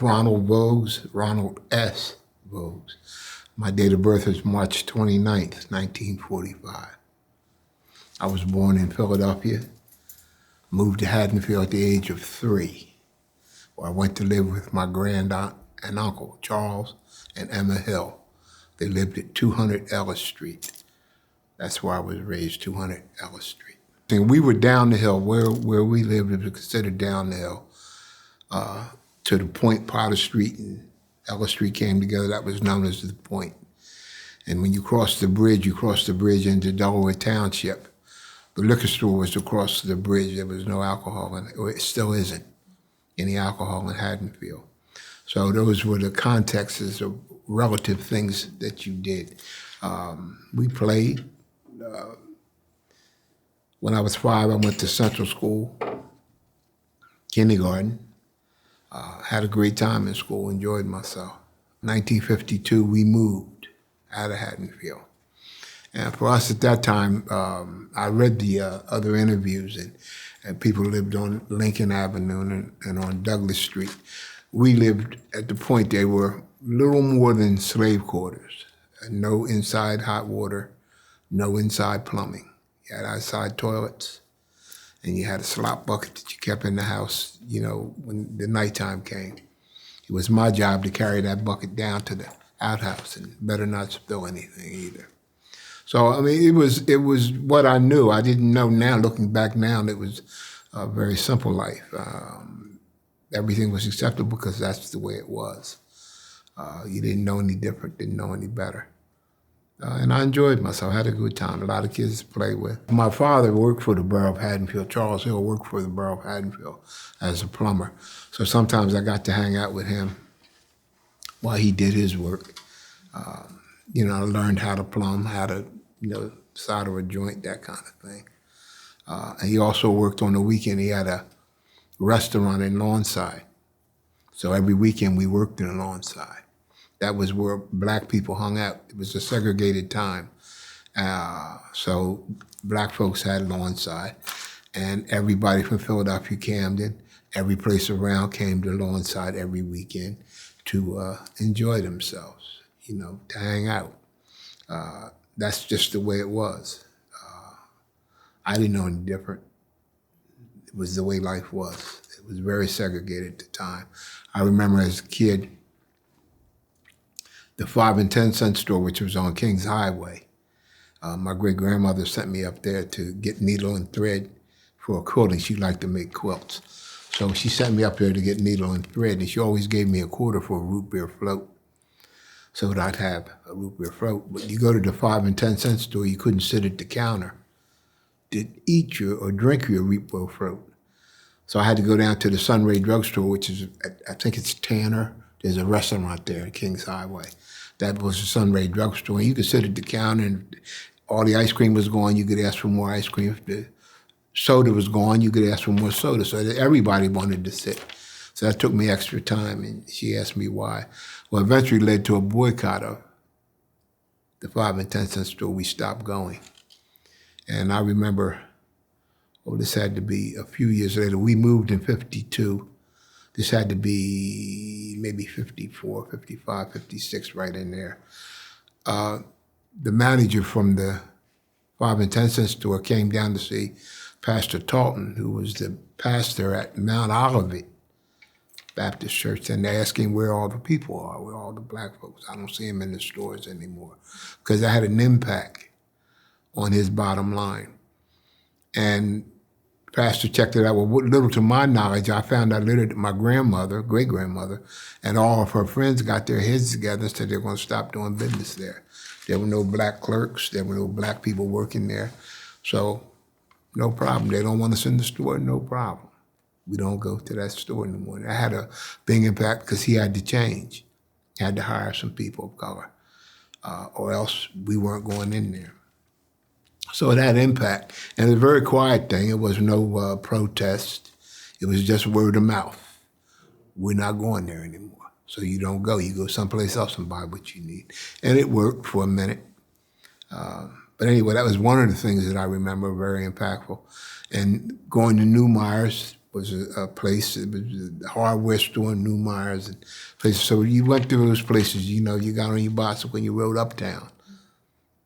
Ronald Voughs, Ronald S. Voughs. My date of birth is March 29th, 1945. I was born in Philadelphia, moved to Haddonfield at the age of 3, where I went to live with my grandaunt and uncle, Charles and Emma Hill. They lived at 200 Ellis Street. That's where I was raised, 200 Ellis Street. And we were down the hill. Where we lived, it was considered down the hill. To the point, Potter Street and Ellis Street came together. That was known as the Point. And when you crossed the bridge into Delaware Township. The liquor store was across the bridge. There was no alcohol, and it still isn't any alcohol in Haddonfield. So those were the contexts of relative things that you did. We played. When I was 5, I went to Central School, kindergarten. Had a great time in school, enjoyed myself. 1952, we moved out of Haddonfield. And for us at that time, I read the other interviews, and people lived on Lincoln Avenue and on Douglas Street. We lived at the Point. They were little more than slave quarters. No inside hot water, no inside plumbing. You had outside toilets, and you had a slop bucket that you kept in the house, you know, when the nighttime came. It was my job to carry that bucket down to the outhouse and better not spill anything either. So, I mean, it was what I knew. I didn't know now, looking back now, it was a very simple life. Everything was acceptable because that's the way it was. You didn't know any different, didn't know any better. And I enjoyed myself, had a good time, a lot of kids to play with. My father worked for the borough of Haddonfield. Charles Hill worked for the borough of Haddonfield as a plumber. So sometimes I got to hang out with him while he did his work. You know, I learned how to plumb, how to, you know, solder a joint, that kind of thing. And he also worked on the weekend. He had a restaurant in Lawnside. So every weekend we worked in Lawnside. That was where black people hung out. It was a segregated time. So black folks had Lawnside, and everybody from Philadelphia, Camden, every place around came to Lawnside every weekend to enjoy themselves, you know, to hang out. That's just the way it was. I didn't know any different. It was the way life was. It was very segregated at the time. I remember as a kid, the 5 and 10 cent store, which was on Kings Highway. My great-grandmother sent me up there to get needle and thread for a quilting. She liked to make quilts. So she sent me up there to get needle and thread, and she always gave me a quarter for a root beer float so that I'd have a root beer float. But you go to the 5 and 10 cent store, you couldn't sit at the counter to eat your or drink your root beer float. So I had to go down to the Sunray drugstore, which is, I think it's Tanner. There's a restaurant there at Kings Highway. That was the Sunray drugstore. And you could sit at the counter and all the ice cream was gone. You could ask for more ice cream. If the soda was gone, you could ask for more soda. So everybody wanted to sit. So that took me extra time, and she asked me why. Well, eventually led to a boycott of the 5 and 10 cent store. We stopped going. And I remember, this had to be a few years later. We moved in 52. This had to be maybe 54, 55, 56, right in there. The manager from the 5 and 10 cent store came down to see Pastor Talton, who was the pastor at Mount Olivet Baptist Church, and they asked him where all the people are, where all the black folks. I don't see him in the stores anymore, because I had an impact on his bottom line. And Pastor checked it out. Well, little to my knowledge, I found out later that my grandmother, great-grandmother, and all of her friends got their heads together and said they're going to stop doing business there. There were no black clerks. There were no black people working there. So no problem. They don't want us in the store, no problem. We don't go to that store anymore. I had a big impact because he had to change. He had to hire some people of color, or else we weren't going in there. So it had impact, and it was a very quiet thing. It was no protest. It was just word of mouth. We're not going there anymore. So you don't go. You go someplace else and buy what you need. And it worked for a minute. But anyway, that was one of the things that I remember very impactful. And going to New Myers, was a place. It was a hardware store, Newmeyer's, and places. So you went through those places. You know, you got on your bicycle when you rode uptown.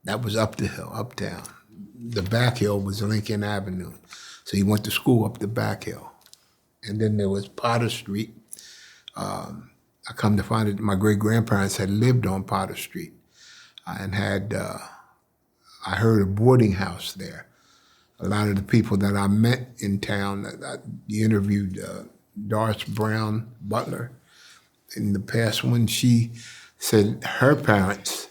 That was up the hill, uptown. The back hill was Lincoln Avenue. So you went to school up the back hill. And then there was Potter Street. I come to find that my great-grandparents had lived on Potter Street and had, I heard, a boarding house there. A lot of the people that I met in town, you interviewed Doris Brown Butler in the past one, she said her parents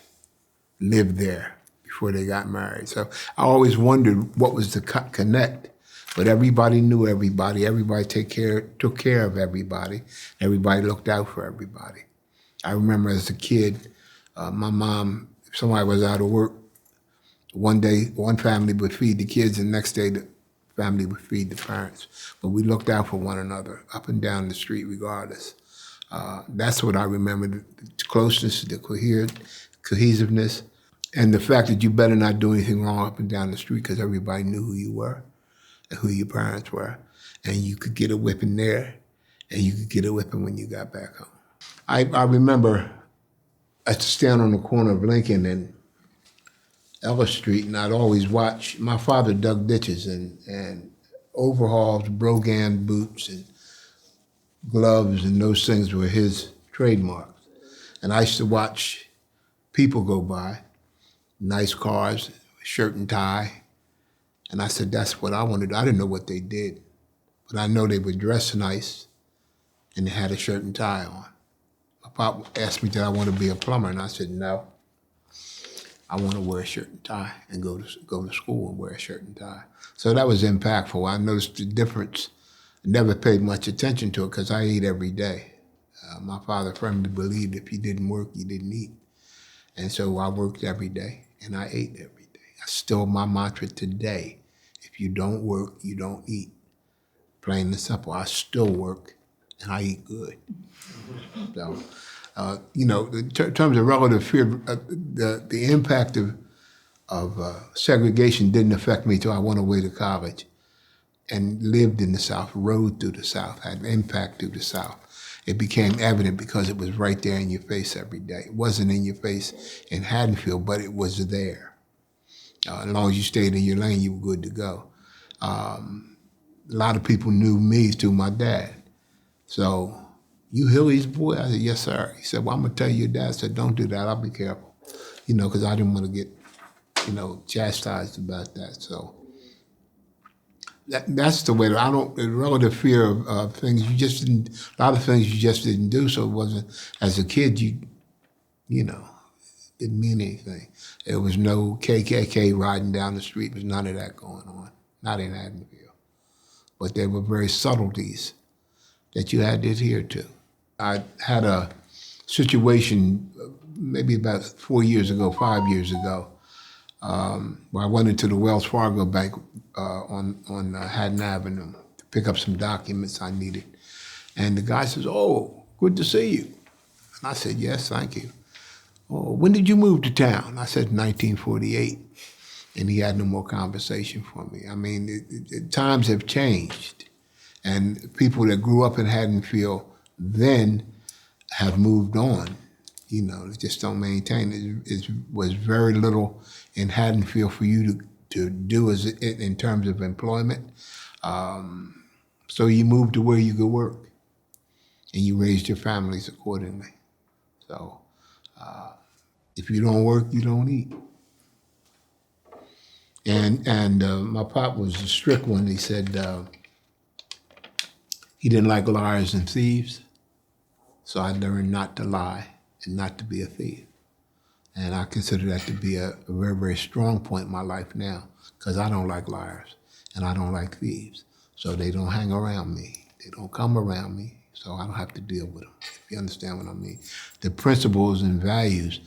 lived there before they got married. So I always wondered what was the connect. But everybody knew everybody. Everybody took care of everybody. Everybody looked out for everybody. I remember as a kid, my mom, if somebody was out of work, one day one family would feed the kids, and the next day the family would feed the parents. But we looked out for one another up and down the street regardless. That's what I remember, the closeness, the cohesiveness, and the fact that you better not do anything wrong up and down the street because everybody knew who you were and who your parents were. And you could get a whipping there, and you could get a whipping when you got back home. I remember I used to stand on the corner of Lincoln and Ellis Street, and I'd always watch. My father dug ditches, and overalls, Brogan boots, and gloves, and those things were his trademarks. And I used to watch people go by, nice cars, shirt and tie, and I said, that's what I want to do. I didn't know what they did, but I know they were dressed nice, and they had a shirt and tie on. My pop asked me, did I want to be a plumber? And I said, no. I want to wear a shirt and tie and go to school and wear a shirt and tie. So that was impactful. I noticed the difference. I never paid much attention to it because I ate every day. My father firmly believed if you didn't work, you didn't eat. And so I worked every day and I ate every day. That's still my mantra today. If you don't work, you don't eat. Plain and simple. I still work and I eat good. So, you know, in terms of relative fear, the impact of segregation didn't affect me till I went away to college and lived in the South, rode through the South, had impact through the South. It became evident because it was right there in your face every day. It wasn't in your face in Haddonfield, but it was there. As long as you stayed in your lane, you were good to go. A lot of people knew me through my dad. So, you Hilly's boy? I said, yes, sir. He said, well, I'm going to tell your dad. I said, don't do that. I'll be careful. You know, because I didn't want to get, you know, chastised about that. So that's the way that I don't, the relative fear of things you just didn't, a lot of things you just didn't do. So it wasn't, as a kid, you know, didn't mean anything. There was no KKK riding down the street. There was none of that going on. Not in Haddonfield. But there were very subtleties that you had to adhere to. I had a situation maybe about 4 years ago, 5 years ago, where I went into the Wells Fargo Bank on Haddon Avenue to pick up some documents I needed. And the guy says, oh, good to see you. And I said, yes, thank you. Oh, when did you move to town? I said, 1948. And he had no more conversation for me. I mean, times have changed. And people that grew up in Haddonfield then have moved on. You know, they just don't maintain. It was very little in Haddonfield for you to do as in terms of employment. So you moved to where you could work, and you raised your families accordingly. So if you don't work, you don't eat. And my pop was a strict one. He said, he didn't like liars and thieves, so I learned not to lie and not to be a thief. And I consider that to be a very, very strong point in my life now, because I don't like liars and I don't like thieves. So they don't hang around me. They don't come around me, so I don't have to deal with them, if you understand what I mean. The principles and values,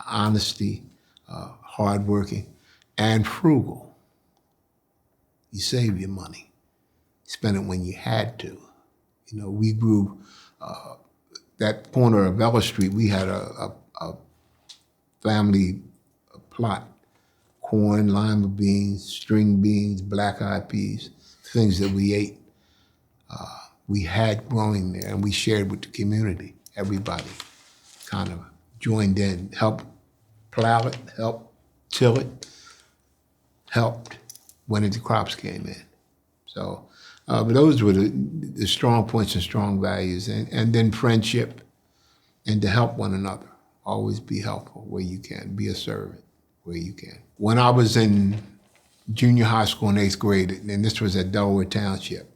honesty, hardworking, and frugal. You save your money. Spend it when you had to. You know, we grew, that corner of Ellis Street, we had a family plot. Corn, lima beans, string beans, black-eyed peas, things that we ate We had growing there, and we shared with the community. Everybody kind of joined in, helped plow it, helped till it, helped when the crops came in. So but those were the strong points and strong values. And then friendship and to help one another. Always be helpful where you can. Be a servant where you can. When I was in junior high school in 8th grade, and this was at Delaware Township,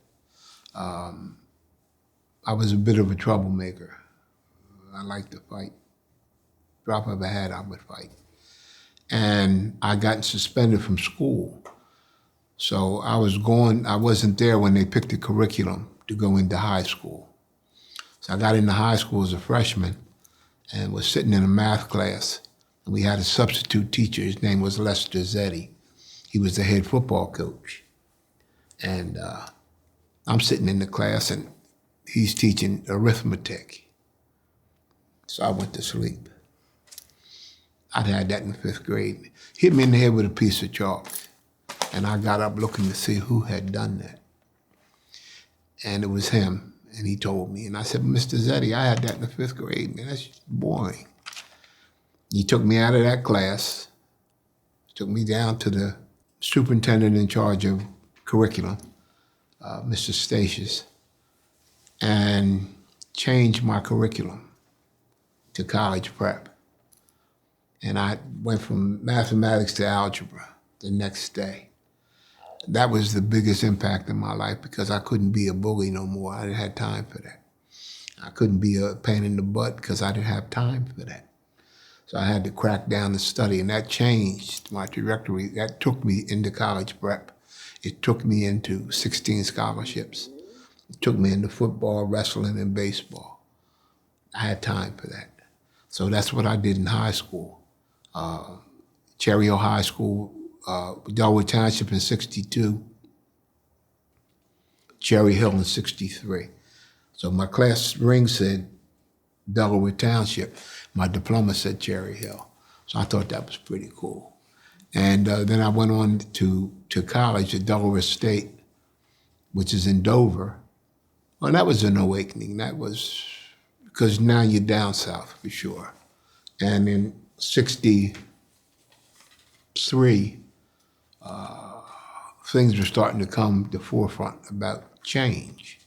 I was a bit of a troublemaker. I liked to fight. Drop of a hat, I would fight. And I got suspended from school. So I wasn't there when they picked the curriculum to go into high school. So I got into high school as a freshman and was sitting in a math class. And we had a substitute teacher, his name was Lester Zetti. He was the head football coach. And I'm sitting in the class and he's teaching arithmetic. So I went to sleep. I'd had that in the 5th grade. Hit me in the head with a piece of chalk. And I got up looking to see who had done that. And it was him, and he told me. And I said, Mr. Zetti, I had that in the 5th grade, man, that's just boring. He took me out of that class, took me down to the superintendent in charge of curriculum, Mr. Statius, and changed my curriculum to college prep. And I went from mathematics to algebra the next day. That was the biggest impact in my life because I couldn't be a bully no more. I didn't have time for that. I couldn't be a pain in the butt because I didn't have time for that. So I had to crack down and study, and that changed my trajectory. That took me into college prep. It took me into 16 scholarships. It took me into football, wrestling, and baseball. I had time for that. So that's what I did in high school. Cherry Hill High School, Delaware Township in 62, Cherry Hill in 63. So my class ring said Delaware Township. My diploma said Cherry Hill. So I thought that was pretty cool. And then I went on to college at Delaware State, which is in Dover. Well, that was an awakening. That was, because now you're down south for sure. And in 63, things were starting to come to the forefront about change.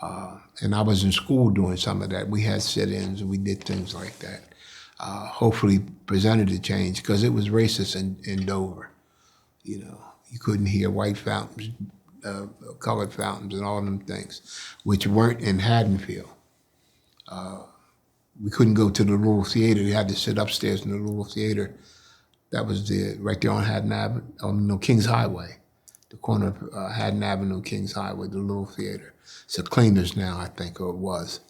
And I was in school doing some of that. We had sit-ins and we did things like that. Hopefully presented a change because it was racist in Dover. You know, you couldn't hear white fountains, colored fountains and all them things, which weren't in Haddonfield. We couldn't go to the little theater. You had to sit upstairs in the little theater. That was right there on Haddon Avenue, Kings Highway, the corner of Haddon Avenue, Kings Highway, the little theater. It's a Cleaners now, I think, or it was.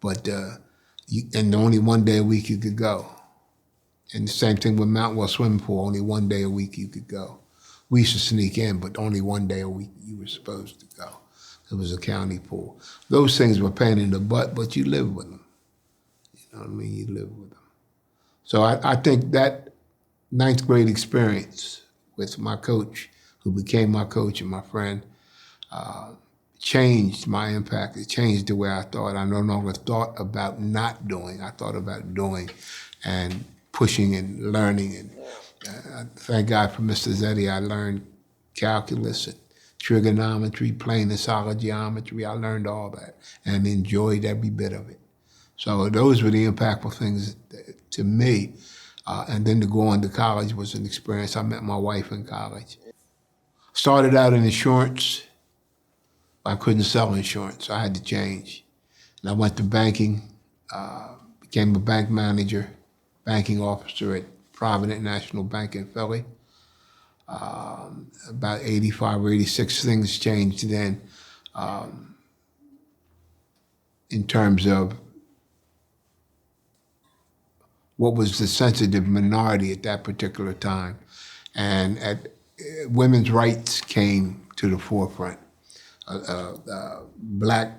But, and only one day a week you could go. And the same thing with Mount Well Swimming Pool, only one day a week you could go. We used to sneak in, but only one day a week you were supposed to go. It was a county pool. Those things were pain in the butt, but you lived with them. You know what I mean? You lived with them. So I think that 9th grade experience with my coach, who became my coach and my friend, changed my impact. It changed the way I thought. I no longer thought about not doing. I thought about doing and pushing and learning. And thank God for Mr. Zetti. I learned calculus and trigonometry, plane and solid geometry. I learned all that and enjoyed every bit of it. So those were the impactful things to me. And then to go on to college was an experience. I met my wife in college. Started out in insurance. I couldn't sell insurance, so I had to change. And I went to banking, became a bank manager, banking officer at Provident National Bank in Philly. About 85 or 86, things changed then in terms of what was the sensitive minority at that particular time. And women's rights came to the forefront. Black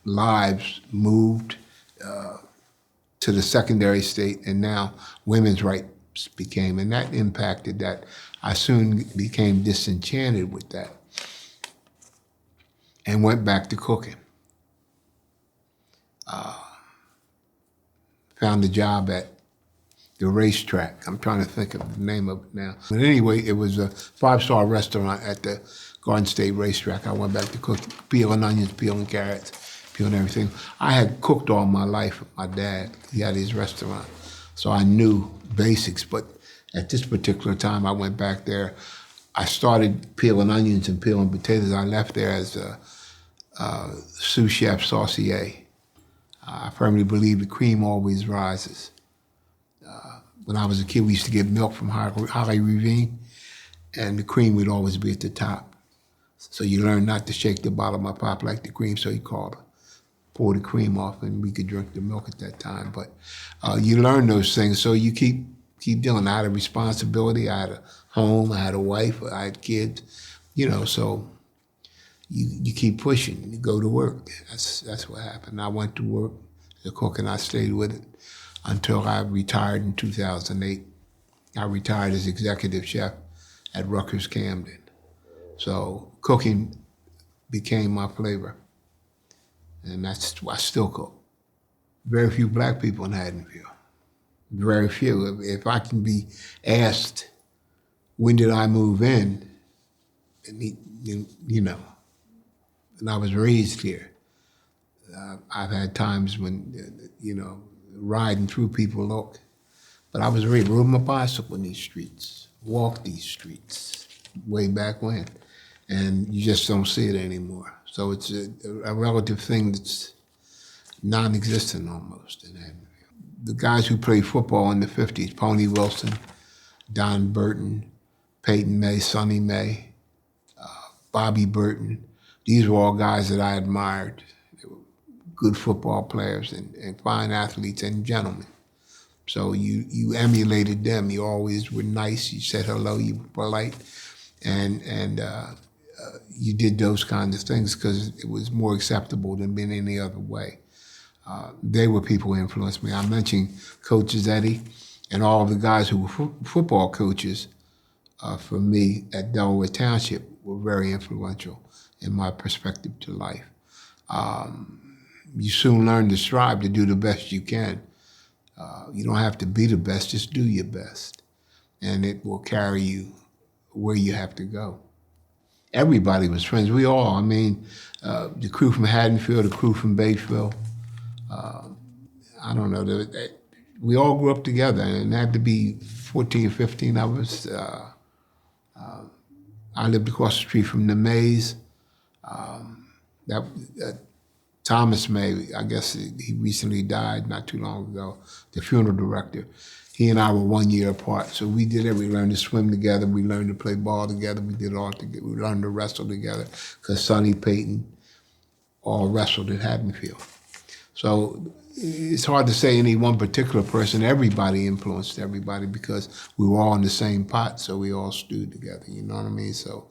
lives moved to the secondary state, and now women's rights became, and that impacted that. I soon became disenchanted with that. and went back to cooking. Found a job at the racetrack. I'm trying to think of the name of it now. But anyway, it was a 5-star restaurant at the Garden State racetrack. I went back to cook, peeling onions, peeling carrots, peeling everything. I had cooked all my life with my dad. He had his restaurant. So I knew basics, but at this particular time, I went back there. I started peeling onions and peeling potatoes. I left there as a sous chef saucier. I firmly believe the cream always rises. When I was a kid, we used to get milk from Holly Ravine, and the cream would always be at the top. So you learn not to shake the bottom of pop like the cream, so he called her. Pour the cream off, and we could drink the milk at that time. But you learn those things, so you keep doing. I had a responsibility. I had a home. I had a wife. I had kids. So you keep pushing. You go to work. That's what happened. I went to work as a cook, and I stayed with it until I retired in 2008. I retired as executive chef at Rutgers Camden. So cooking became my flavor. And that's why I still cook. Very few black people in Haddonfield. Very few. If I can be asked, when did I move in? And and I was raised here. I've had times when, riding through people look, but I was raised, rode my bicycle in these streets, walked these streets way back when, and you just don't see it anymore. So it's a relative thing that's non-existent almost in Haddonfield. The guys who played football in the 50s, Pony Wilson, Don Burton, Peyton May, Sonny May, Bobby Burton, these were all guys that I admired. They were good football players and fine athletes and gentlemen. So you emulated them. You always were nice. You said hello. You were polite, and you did those kinds of things because it was more acceptable than being any other way. They were people who influenced me. I mentioned Coach Eddie and all of the guys who were football coaches for me at Delaware Township were very influential in my perspective to life. You soon learn to strive to do the best you can. You don't have to be the best, just do your best. And it will carry you where you have to go. Everybody was friends, we all. The crew from Haddonfield, the crew from Batesville, I don't know, we all grew up together, and there had to be 14, 15 of us. I lived across the street from the Mays. Thomas May, I guess he recently died not too long ago, the funeral director. He and I were 1 year apart, so we learned to swim together, we learned to play ball together, we did all together, we learned to wrestle together, because Sonny, Peyton all wrestled at Haddonfield. So it's hard to say any one particular person. Everybody influenced everybody because we were all in the same pot, so we all stewed together, you know what I mean? So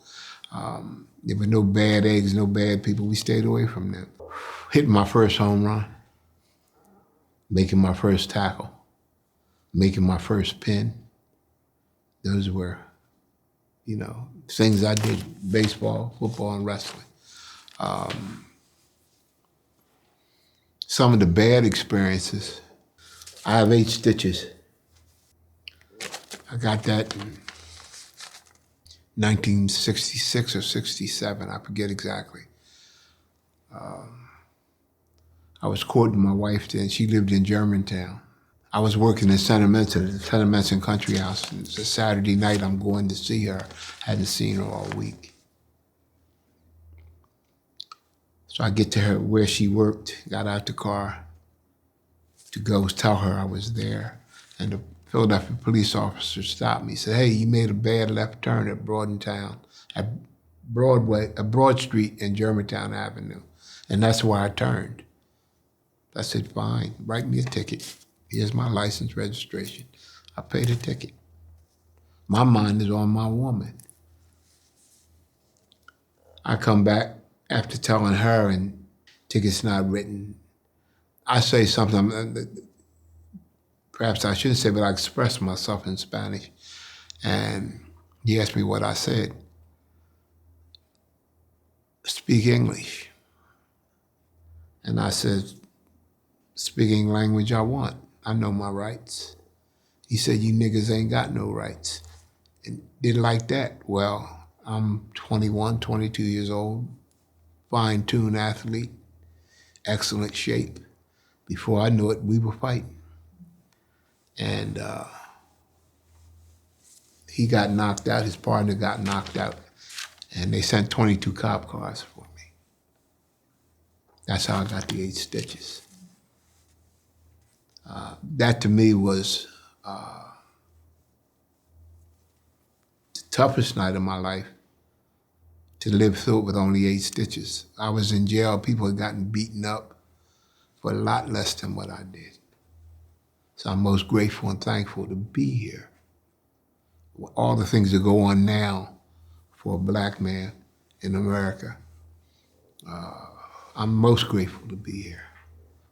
there were no bad eggs, no bad people. We stayed away from them. Hitting my first home run, making my first tackle, making my first pin. Those were, things I did, baseball, football, and wrestling. Some of the bad experiences, I have 8 stitches. I got that in 1966 or 67, I forget exactly. I was courting my wife then. She lived in Germantown. I was working in Center Menson Country House. And it's a Saturday night, I'm going to see her. Hadn't seen her all week. So I get to her where she worked, got out the car to go tell her I was there. And the Philadelphia police officer stopped me, said, "Hey, you made a bad left turn at Broad Street and Germantown Avenue. And that's where I turned." I said, "Fine, write me a ticket. Here's my license registration." I paid the ticket. My mind is on my woman. I come back after telling her and ticket's not written. I say something, perhaps I shouldn't say, but I express myself in Spanish. And he asked me what I said. speak English. And I said, speak any language I want. I know my rights. He said, you niggas ain't got no rights. And didn't like that. Well, I'm 21, 22 years old, fine-tuned athlete, excellent shape. Before I knew it, we were fighting. And he got knocked out, his partner got knocked out, and they sent 22 cop cars for me. That's how I got the 8 stitches. That to me was the toughest night of my life, to live through it with only 8 stitches. I was in jail, people had gotten beaten up for a lot less than what I did. So I'm most grateful and thankful to be here. All the things that go on now for a black man in America, I'm most grateful to be here,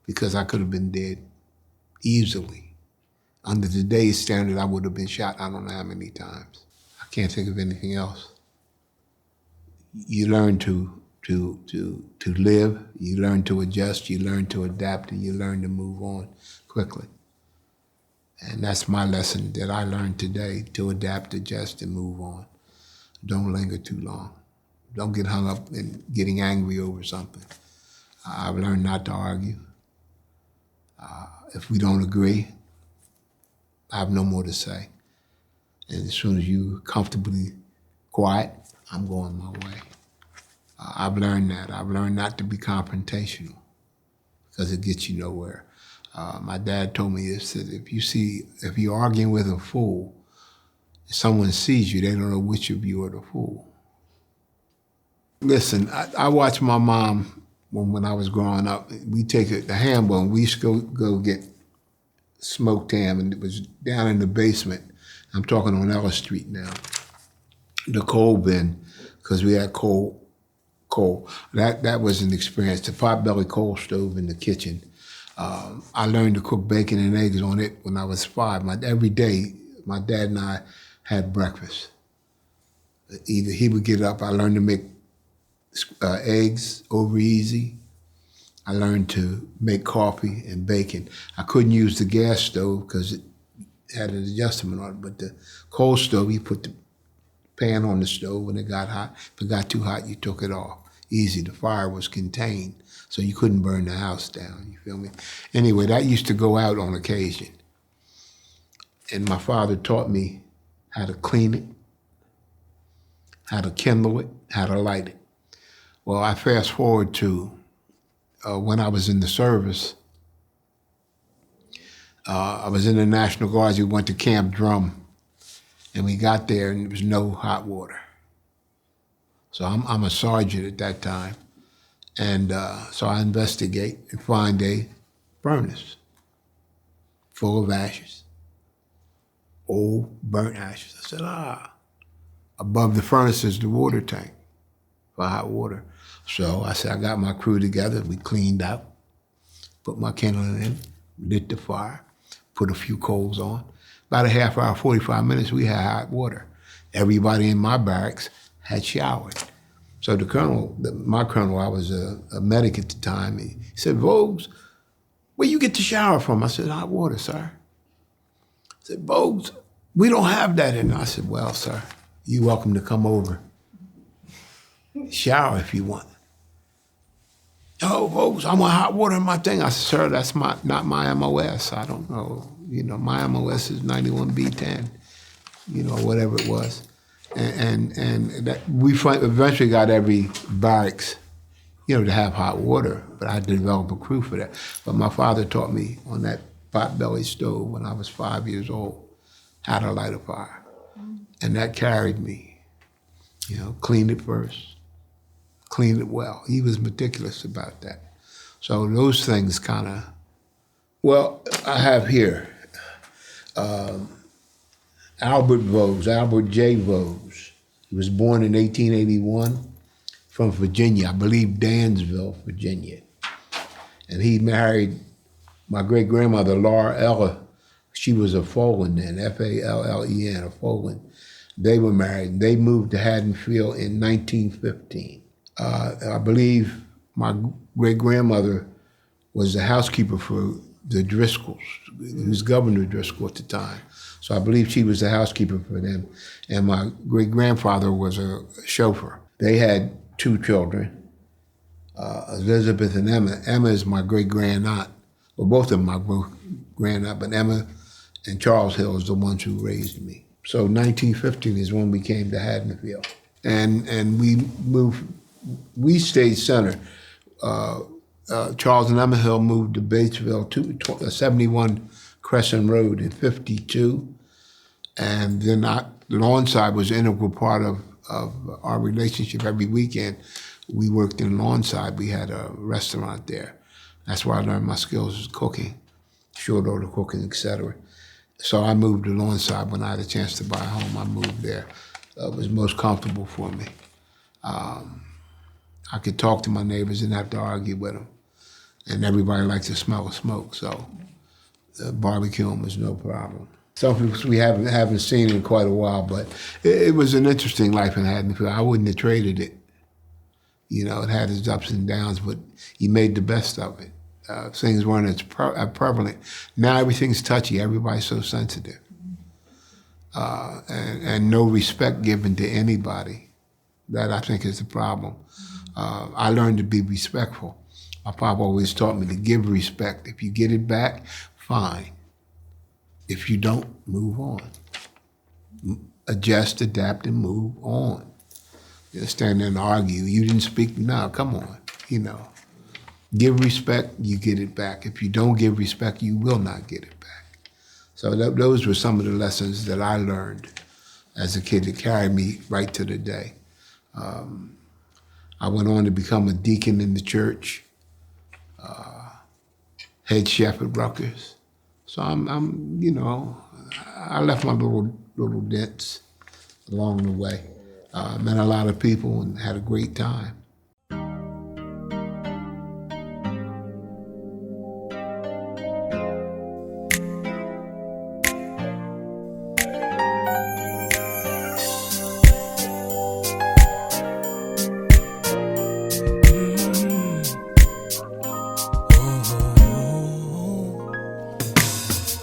because I could have been dead easily. Under today's standard, I would have been shot I don't know how many times. I can't think of anything else. You learn to live, you learn to adjust, you learn to adapt, and you learn to move on quickly. And that's my lesson that I learned today, to adapt, adjust, and move on. Don't linger too long. Don't get hung up in getting angry over something. I've learned not to argue. If we don't agree, I have no more to say. And as soon as you're comfortably quiet, I'm going my way. I've learned that. I've learned not to be confrontational, because it gets you nowhere. My dad told me this, that if you're arguing with a fool, if someone sees you, they don't know which of you are the fool. Listen, I watched my mom when I was growing up. We take the ham bone, we used to go get smoked ham, and it was down in the basement. I'm talking on Ellis Street now. The coal bin, because we had coal. That was an experience. The potbelly coal stove in the kitchen. I learned to cook bacon and eggs on it when I was 5. Every day, my dad and I had breakfast. Either he would get up, I learned to make eggs over easy. I learned to make coffee and bacon. I couldn't use the gas stove because it had an adjustment on it, but the coal stove, you put the pan on the stove when it got hot. If it got too hot, you took it off. Easy, the fire was contained, so you couldn't burn the house down, you feel me? Anyway, that used to go out on occasion. And my father taught me how to clean it, how to kindle it, how to light it. Well, I fast forward to when I was in the service. I was in the National Guards. We went to Camp Drum, and we got there, and there was no hot water. So I'm a sergeant at that time, and so I investigate and find a furnace full of ashes, old burnt ashes. I said, above the furnace is the water tank for hot water. So I said, I got my crew together, we cleaned out, put my kindling in, lit the fire, put a few coals on. About a half hour, 45 minutes, we had hot water. Everybody in my barracks had showered. So the colonel, my colonel, I was a medic at the time, he said, Voughs, where you get the shower from? I said, hot water, sir. He said, Voughs, we don't have that in. I said, well, sir, you're welcome to come over. Shower if you want. Oh, Voughs, I want hot water in my thing. I said, sir, that's not my MOS. I don't know. You know, my MOS is 91B10, you know, whatever it was. And that we eventually got every barracks, you know, to have hot water, but I had to develop a crew for that. But my father taught me on that potbelly stove when I was 5 years old how to light a fire. And that carried me, you know, clean it first, clean it well. He was meticulous about that. So those things kind of, well, I have here, Albert Voughs, Albert J. Voughs. He was born in 1881 from Virginia, I believe Dansville, Virginia. And he married my great-grandmother, Laura Ella. She was a Follen then, Fallen, a Follen. They were married. They moved to Haddonfield in 1915. I believe my great-grandmother was the housekeeper for the Driscolls. He was Governor Driscoll at the time. So I believe she was the housekeeper for them. And my great-grandfather was a chauffeur. They had 2 children, Elizabeth and Emma. Emma is my great-grandaunt. Well, both of them my great-grandaunt, but Emma and Charles Hill is the ones who raised me. So 1915 is when we came to Haddonfield. And we stayed center. Charles and Emma Hill moved to Batesville, 71 Crescent Road in 52. And then the lawn side was an integral part of our relationship. Every weekend, we worked in lawn side. We had a restaurant there. That's where I learned my skills as cooking, short order cooking, etc. So I moved to lawn side when I had a chance to buy a home. I moved there. It was most comfortable for me. I could talk to my neighbors and have to argue with them. And everybody liked the smell of smoke, so barbecuing was no problem. Some people we haven't seen in quite a while, but it was an interesting life in Haddonfield. I wouldn't have traded it. You know, it had its ups and downs, but you made the best of it. Things weren't as prevalent. Now everything's touchy. Everybody's so sensitive. And no respect given to anybody. That, I think, is the problem. I learned to be respectful. My papa always taught me to give respect. If you get it back, fine. If you don't, move on. Adjust, adapt, and move on. You know, stand there and argue. You didn't speak, no, come on, you know. Give respect, you get it back. If you don't give respect, you will not get it back. So those were some of the lessons that I learned as a kid that carried me right to the day. I went on to become a deacon in the church, head chef at Rutgers. So I'm, you know, I left my little dents along the way. Met a lot of people and had a great time.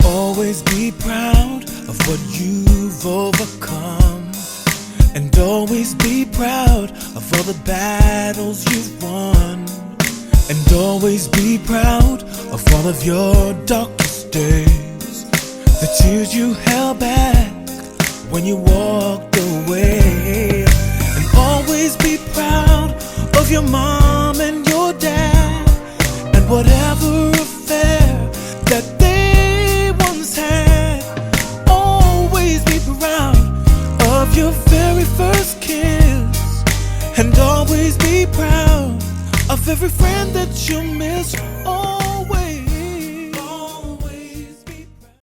Always be proud of what you've overcome, and always be proud of all the battles you've won, and always be proud of all of your darkest days, the tears you held back when you walked away, and always be proud of your mom and your dad, and whatever affair that they once had. Always be proud of your very first kiss, and always be proud of every friend that you miss. Oh.